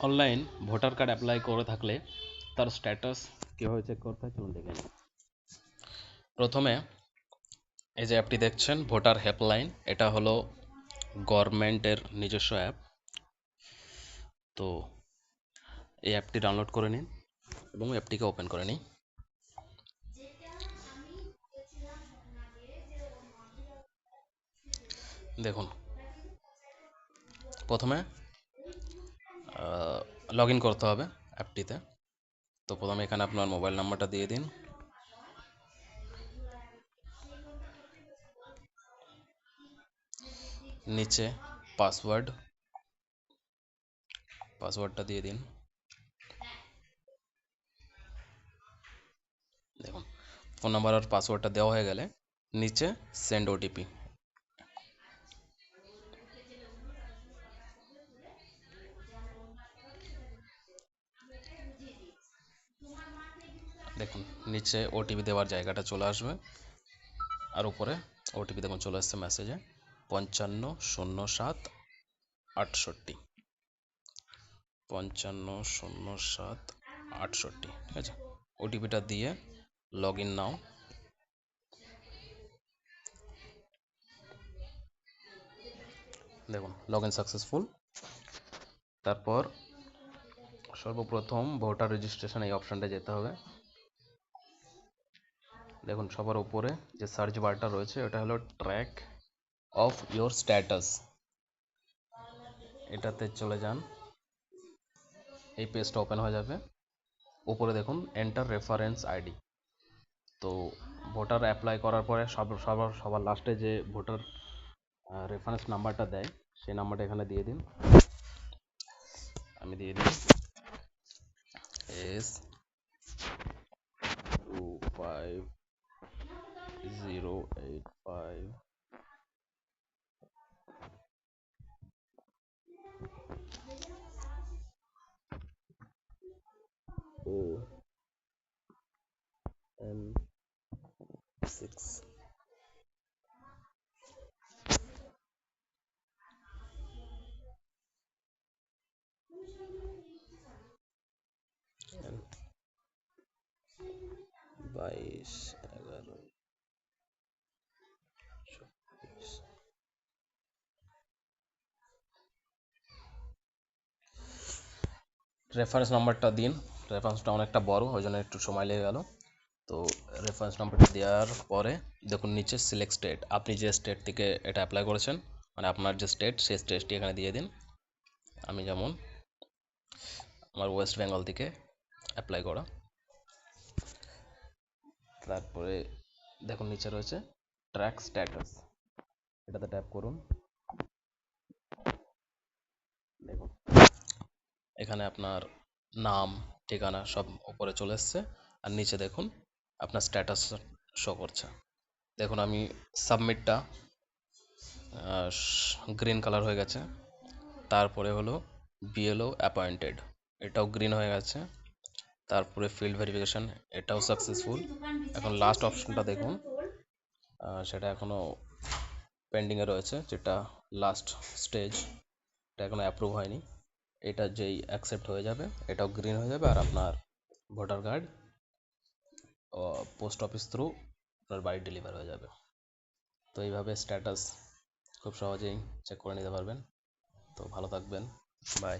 Online voter card apply করে থাকলে তার স্ট্যাটাস কীভাবে চেক করতে হয় চলুন দেখে নিই। প্রথমে এই যে অ্যাপটি দেখছেন ভোটার হেল্পলাইন, এটা হলো গভর্নমেন্টের নিজস্ব অ্যাপ। তো এই অ্যাপটি ডাউনলোড করে নিন এবং অ্যাপটিকে ওপেন করে নিই। দেখুন প্রথমে লগ ইন করতে হবে অ্যাপটিতে। তো প্রথমে এখানে আপনার মোবাইল নাম্বারটা দিয়ে দিন, নিচে পাসওয়ার্ডটা দিয়ে দিন। দেখুন ফোন নাম্বার আর পাসওয়ার্ডটা দেওয়া হয়ে গেলে নিচে সেন্ড ওটিপি, দেখুন নিচে ওটিপি দেওয়ার জায়গাটা চলে আসবে আর উপরে ওটিপি দেখুন চলে আসছে মেসেজে 550768, 550768, ঠিক আছে। ওটিপিটা দিয়ে লগ ইন নাও। দেখুন লগ ইন সাকসেসফুল। তারপর সর্বপ্রথম ভোটার রেজিস্ট্রেশন এই অপশানটা যেতে হবে। দেখুন সবার উপরে যে সার্চ বারটা রয়েছে এটা হলো ট্র্যাক অফ ইয়োর স্ট্যাটাস, এটাতে চলে যান। এই পেজটা ওপেন হয়ে যাবে। উপরে দেখুন এন্টার রেফারেন্স আইডি। তো ভোটার অ্যাপ্লাই করার পরে সবার লাস্টে যে ভোটার রেফারেন্স নাম্বারটা দেয় সেই নাম্বারটা এখানে দিয়ে দিন। আমি দিয়ে দিই S25085 ON6 2211 রেফারেন্স নাম্বারটা দিন। রেফারেন্সটা অনেকটা বড় ওই জন্য একটু সময় লেগে গেল। তো রেফারেন্স নাম্বারটা দেওয়ার পরে দেখুন নিচে সিলেক্ট স্টেট, আপনি যে স্টেট থেকে এটা অ্যাপ্লাই করেছেন মানে আপনার যে স্টেট সেই স্টেটটি এখানে দিয়ে দিন। আমি যেমন আমার ওয়েস্ট বেঙ্গল থেকে অ্যাপ্লাই করা। তারপরে দেখুন নিচে রয়েছে ট্র্যাক স্ট্যাটাস, এটাতে ট্যাপ করুন। দেখুন এখানে আপনার নাম ঠিকানা সব উপরে চলে এসছে আর নিচে দেখুন আপনার স্ট্যাটাস শো করছে। দেখুন আমি সাবমিটটা গ্রিন কালার হয়ে গেছে। তারপরে হলো বিএলও অ্যাপয়েন্টেড, এটাও গ্রিন হয়ে গেছে। তারপরে ফিল্ড ভেরিফিকেশান, এটাও সাকসেসফুল। এখন লাস্ট অপশনটা দেখুন, সেটা এখনও পেন্ডিংয়ে রয়েছে, যেটা লাস্ট স্টেজ, এটা এখনও অ্যাপ্রুভ হয়নি। এটা যেই অ্যাকসেপ্ট হয়ে যাবে এটাও গ্রিন হয়ে যাবে আর আপনার voter card post office through আপনার বাড়ি ডেলিভার হয়ে যাবে। তো এইভাবে স্ট্যাটাস খুব সহজেই চেক করে নিতে পারবেন। তো ভালো থাকবেন, বাই।